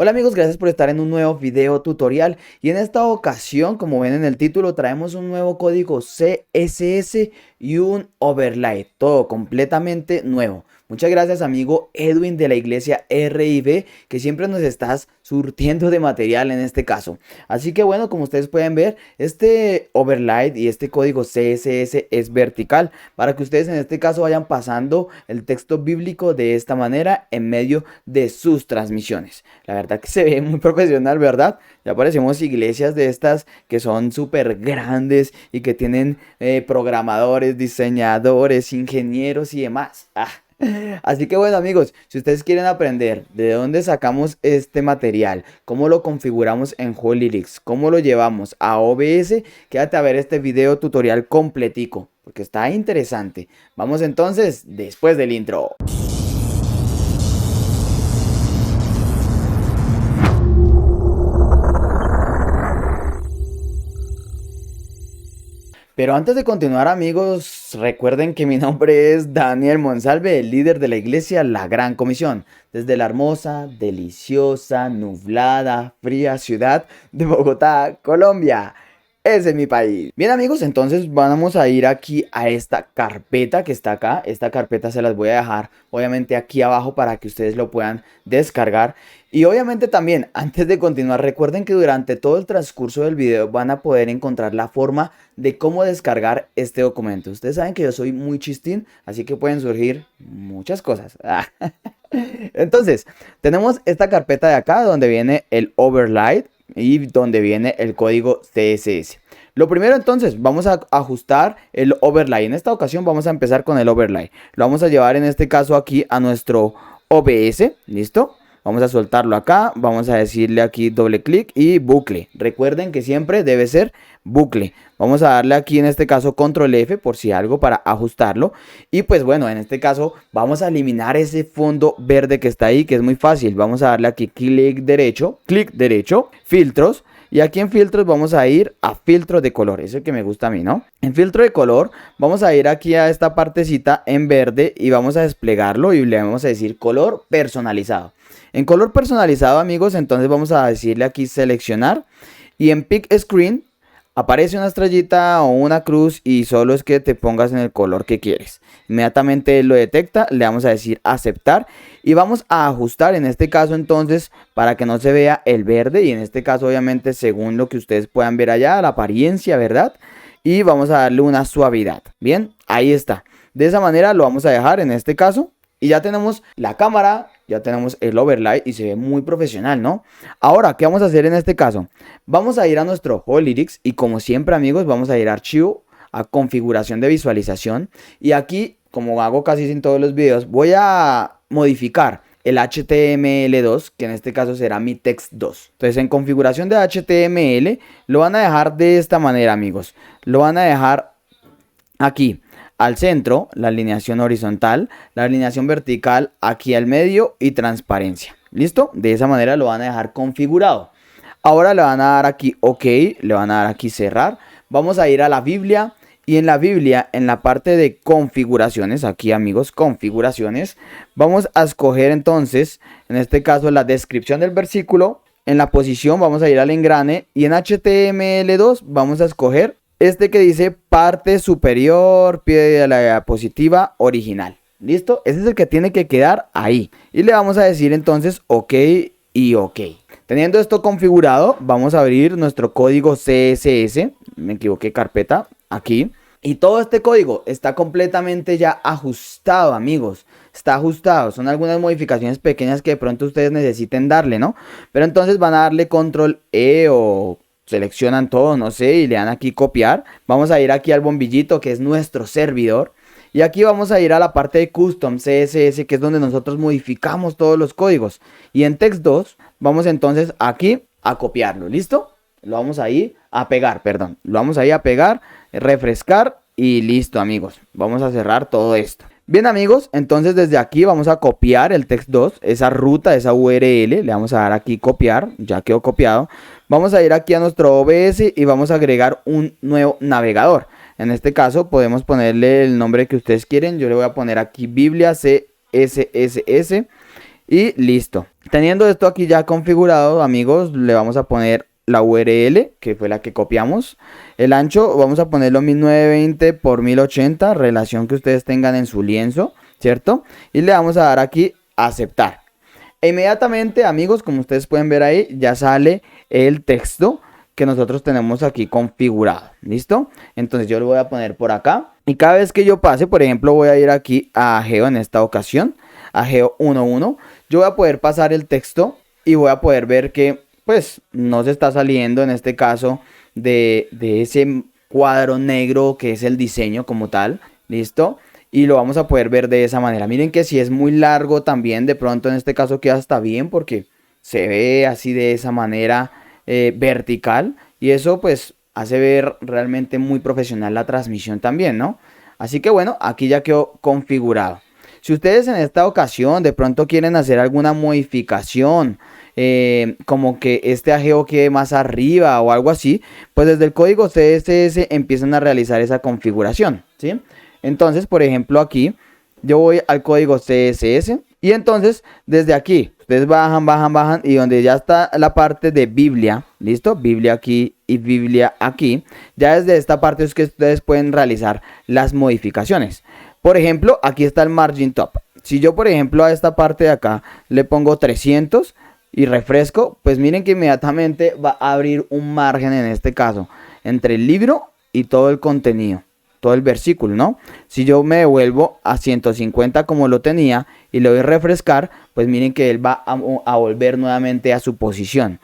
Hola amigos, gracias por estar en un nuevo video tutorial y en esta ocasión, como ven en el título, traemos un nuevo código CSS y un overlay, todo completamente nuevo. Muchas gracias amigo Edwin de la iglesia RIB, que siempre nos estás surtiendo de material en este caso. Así que bueno, como ustedes pueden ver, este overlay y este código CSS es vertical para que ustedes en este caso vayan pasando el texto bíblico de esta manera en medio de sus transmisiones. La verdad que se ve muy profesional, ¿verdad? Ya parecemos iglesias de estas que son súper grandes y que tienen programadores, diseñadores, ingenieros y demás. Así que bueno amigos, si ustedes quieren aprender de dónde sacamos este material, cómo lo configuramos en Hollylyrics, cómo lo llevamos a OBS, quédate a ver este video tutorial completico, porque está interesante. Vamos entonces después del intro. Pero antes de continuar amigos, recuerden que mi nombre es Daniel Monsalve, el líder de la iglesia La Gran Comisión, desde la hermosa, deliciosa, nublada, fría ciudad de Bogotá, Colombia. Ese es mi país. Bien amigos, entonces vamos a ir aquí a esta carpeta que está acá. Esta carpeta se las voy a dejar obviamente aquí abajo para que ustedes lo puedan descargar. Y obviamente también, antes de continuar, recuerden que durante todo el transcurso del video van a poder encontrar la forma de cómo descargar este documento. Ustedes saben que yo soy muy chistín, así que pueden surgir muchas cosas. Entonces, tenemos esta carpeta de acá donde viene el overlay y donde viene el código CSS. Lo primero entonces, vamos a ajustar el overlay. En esta ocasión vamos a empezar con el overlay. Lo vamos a llevar en este caso aquí a nuestro OBS, ¿listo? Vamos a soltarlo acá, vamos a decirle aquí doble clic y bucle. Recuerden que siempre debe ser bucle. Vamos a darle aquí en este caso control F por si algo para ajustarlo. Y pues bueno, en este caso vamos a eliminar ese fondo verde que está ahí, que es muy fácil. Vamos a darle aquí clic derecho, filtros. Y aquí en filtros vamos a ir a filtro de color, eso que me gusta a mí, ¿no? En filtro de color vamos a ir aquí a esta partecita en verde y vamos a desplegarlo y le vamos a decir color personalizado. En color personalizado amigos, entonces vamos a decirle aquí seleccionar y en pick screen aparece una estrellita o una cruz y solo es que te pongas en el color que quieres. Inmediatamente lo detecta, le vamos a decir aceptar y vamos a ajustar en este caso entonces para que no se vea el verde y en este caso obviamente según lo que ustedes puedan ver allá, la apariencia, ¿verdad? Y vamos a darle una suavidad. Bien, ahí está. De esa manera lo vamos a dejar en este caso y ya tenemos la cámara. Ya tenemos el overlay y se ve muy profesional, ¿no? Ahora, ¿qué vamos a hacer en este caso? Vamos a ir a nuestro Hollylyrics y como siempre, amigos, vamos a ir a archivo, a configuración de visualización. Y aquí, como hago casi en todos los videos, voy a modificar el HTML2, que en este caso será mi text 2. Entonces, en configuración de HTML, lo van a dejar de esta manera, amigos. Lo van a dejar aquí. Al centro, la alineación horizontal, la alineación vertical aquí al medio y transparencia. ¿Listo? De esa manera lo van a dejar configurado. Ahora le van a dar aquí OK, le van a dar aquí cerrar. Vamos a ir a la Biblia y en la Biblia, en la parte de configuraciones, aquí amigos, configuraciones, vamos a escoger entonces, en este caso la descripción del versículo. En la posición vamos a ir al engrane y en HTML2 vamos a escoger este que dice parte superior, pie de la diapositiva original. ¿Listo? Ese es el que tiene que quedar ahí. Y le vamos a decir entonces OK y OK. Teniendo esto configurado, vamos a abrir nuestro código CSS. Me equivoqué, carpeta, aquí. Y todo este código está completamente ya ajustado, amigos. Está ajustado. Son algunas modificaciones pequeñas que de pronto ustedes necesiten darle, ¿no? Pero entonces van a darle control E o seleccionan todo, no sé, y le dan aquí copiar. Vamos a ir aquí al bombillito que es nuestro servidor. Y aquí vamos a ir a la parte de Custom CSS, que es donde nosotros modificamos todos los códigos. Y en Text 2 vamos entonces aquí a copiarlo, ¿listo? Lo vamos a ir a pegar, perdón. Lo vamos a ir a pegar, refrescar y listo amigos. Vamos a cerrar todo esto. Bien amigos, entonces desde aquí vamos a copiar el text 2, esa ruta, esa URL, le vamos a dar aquí copiar, ya quedó copiado. Vamos a ir aquí a nuestro OBS y vamos a agregar un nuevo navegador. En este caso podemos ponerle el nombre que ustedes quieren, yo le voy a poner aquí Biblia CSS y listo. Teniendo esto aquí ya configurado, amigos, le vamos a poner la URL, que fue la que copiamos. El ancho vamos a ponerlo 1920 por 1080, relación que ustedes tengan en su lienzo, ¿cierto? Y le vamos a dar aquí aceptar. E inmediatamente, amigos, como ustedes pueden ver ahí, ya sale el texto que nosotros tenemos aquí configurado. ¿Listo? Entonces yo lo voy a poner por acá. Y cada vez que yo pase, por ejemplo, voy a ir aquí a Geo en esta ocasión, a Geo 1.1. Yo voy a poder pasar el texto y voy a poder ver que pues no se está saliendo en este caso de ese cuadro negro que es el diseño como tal. ¿Listo? Y lo vamos a poder ver de esa manera. Miren que si es muy largo también, de pronto en este caso queda hasta bien porque se ve así de esa manera vertical. Y eso pues hace ver realmente muy profesional la transmisión también, ¿no? Así que bueno, aquí ya quedó configurado. Si ustedes en esta ocasión de pronto quieren hacer alguna modificación, como que este ajeo quede más arriba o algo así, pues desde el código CSS empiezan a realizar esa configuración, ¿sí? Entonces, por ejemplo, aquí yo voy al código CSS y entonces desde aquí ustedes bajan, bajan, bajan y donde ya está la parte de Biblia, ¿listo? Biblia aquí y Biblia aquí. Ya desde esta parte es que ustedes pueden realizar las modificaciones. Por ejemplo, aquí está el margin top. Si yo, por ejemplo, a esta parte de acá le pongo 300 y refresco, pues miren que inmediatamente va a abrir un margen en este caso entre el libro y todo el contenido, todo el versículo, ¿no? Si yo me devuelvo a 150 como lo tenía y le doy refrescar, pues miren que él va a volver nuevamente a su posición,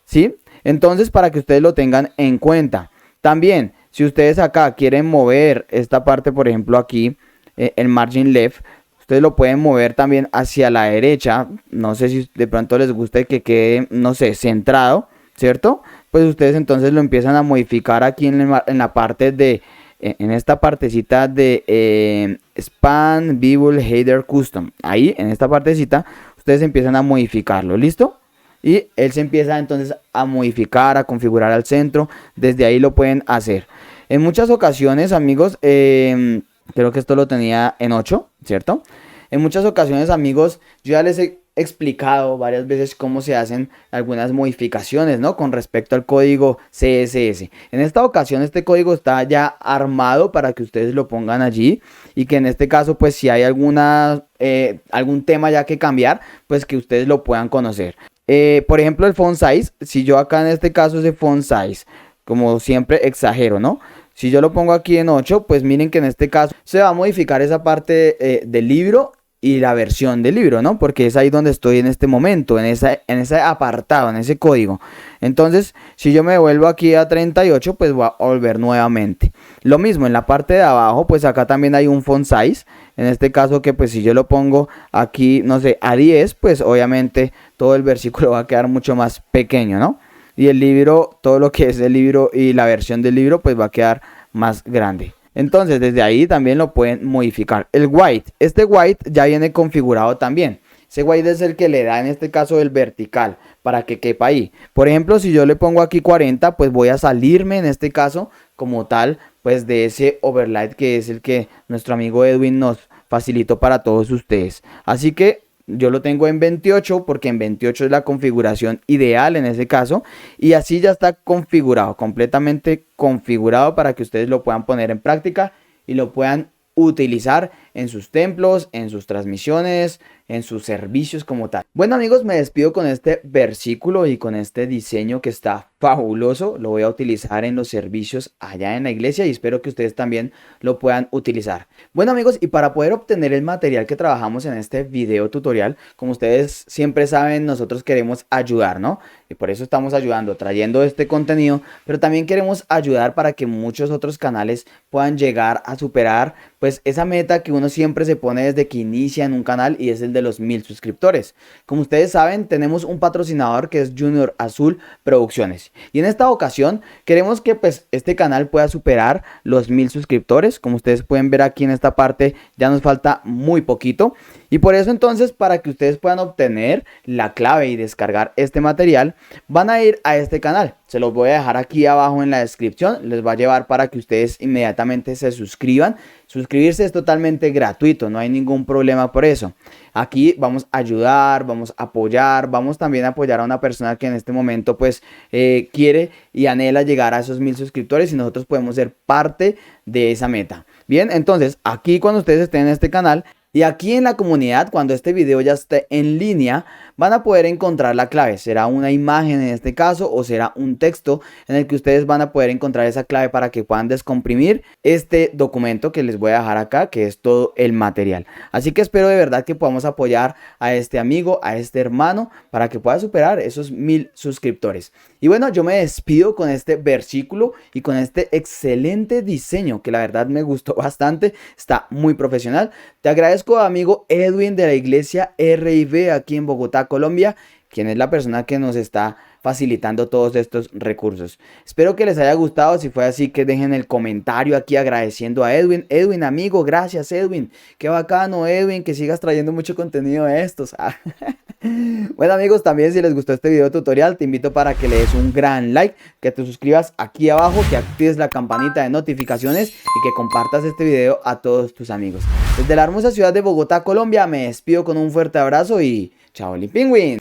¿sí? Entonces, para que ustedes lo tengan en cuenta. También, si ustedes acá quieren mover esta parte, por ejemplo, aquí, el margin left, ustedes lo pueden mover también hacia la derecha. No sé si de pronto les guste que quede, no sé, centrado, ¿cierto? Pues ustedes entonces lo empiezan a modificar aquí en la parte de, en esta partecita de Span, Bible, Header, Custom. Ahí, en esta partecita, ustedes empiezan a modificarlo, ¿listo? Y él se empieza entonces a modificar, a configurar al centro. Desde ahí lo pueden hacer. En muchas ocasiones, amigos, creo que esto lo tenía en 8, ¿cierto? En muchas ocasiones, amigos, yo ya les he explicado varias veces cómo se hacen algunas modificaciones, ¿no? Con respecto al código CSS. En esta ocasión este código está ya armado para que ustedes lo pongan allí y que en este caso, pues si hay algún tema ya que cambiar, pues que ustedes lo puedan conocer. Por ejemplo, el font size, si yo acá en este caso ese font size, como siempre exagero, ¿no? Si yo lo pongo aquí en 8, pues miren que en este caso se va a modificar esa parte del libro y la versión del libro, ¿no? Porque es ahí donde estoy en este momento, en ese apartado, en ese código. Entonces, si yo me vuelvo aquí a 38, pues voy a volver nuevamente. Lo mismo en la parte de abajo, pues acá también hay un font size. En este caso que pues si yo lo pongo aquí, no sé, a 10, pues obviamente todo el versículo va a quedar mucho más pequeño, ¿no? Y el libro, todo lo que es el libro y la versión del libro, pues va a quedar más grande. Entonces, desde ahí también lo pueden modificar. El white, este white ya viene configurado también. Ese white es el que le da en este caso el vertical para que quepa ahí. Por ejemplo, si yo le pongo aquí 40, pues voy a salirme en este caso como tal, pues de ese overlay que es el que nuestro amigo Edwin nos facilitó para todos ustedes. Así que yo lo tengo en 28 porque en 28 es la configuración ideal en ese caso. Y así ya está configurado, completamente configurado para que ustedes lo puedan poner en práctica y lo puedan utilizar en sus templos, en sus transmisiones, en sus servicios como tal. Bueno, amigos, me despido con este versículo y con este diseño que está fabuloso. Lo voy a utilizar en los servicios allá en la iglesia y espero que ustedes también lo puedan utilizar. Bueno, amigos, y para poder obtener el material que trabajamos en este video tutorial, como ustedes siempre saben, nosotros queremos ayudar, ¿no? Y por eso estamos ayudando, trayendo este contenido, pero también queremos ayudar para que muchos otros canales puedan llegar a superar pues esa meta que uno siempre se pone desde que inicia en un canal, y es el de los 1000 suscriptores. Como ustedes saben, tenemos un patrocinador que es Junior Azul Producciones, y en esta ocasión queremos que pues este canal pueda superar los 1000 suscriptores. Como ustedes pueden ver aquí en esta parte, ya nos falta muy poquito, y por eso entonces, para que ustedes puedan obtener la clave y descargar este material, van a ir a este canal. Se los voy a dejar aquí abajo en la descripción. Les va a llevar para que ustedes inmediatamente se suscriban. Suscribirse es totalmente gratuito, no hay ningún problema por eso. Aquí vamos a ayudar, vamos a apoyar, vamos también a apoyar a una persona que en este momento pues quiere y anhela llegar a esos 1000 suscriptores y nosotros podemos ser parte de esa meta. Bien, entonces aquí cuando ustedes estén en este canal y aquí en la comunidad, cuando este video ya esté en línea, van a poder encontrar la clave. Será una imagen en este caso o será un texto en el que ustedes van a poder encontrar esa clave para que puedan descomprimir este documento que les voy a dejar acá, que es todo el material. Así que espero de verdad que podamos apoyar a este amigo, a este hermano, para que pueda superar esos 1000 suscriptores. Y bueno, yo me despido con este versículo y con este excelente diseño que la verdad me gustó bastante. Está muy profesional. Te agradezco, amigo Edwin de la iglesia RIB aquí en Bogotá, Colombia, quien es la persona que nos está facilitando todos estos recursos. Espero que les haya gustado. Si fue así, que dejen el comentario aquí agradeciendo a Edwin. Edwin, amigo, gracias Edwin. Qué bacano, Edwin, que sigas trayendo mucho contenido de estos. Bueno, amigos, también si les gustó este video tutorial, te invito para que le des un gran like, que te suscribas aquí abajo, que actives la campanita de notificaciones y que compartas este video a todos tus amigos. Desde la hermosa ciudad de Bogotá, Colombia, me despido con un fuerte abrazo y chao, Pingüín.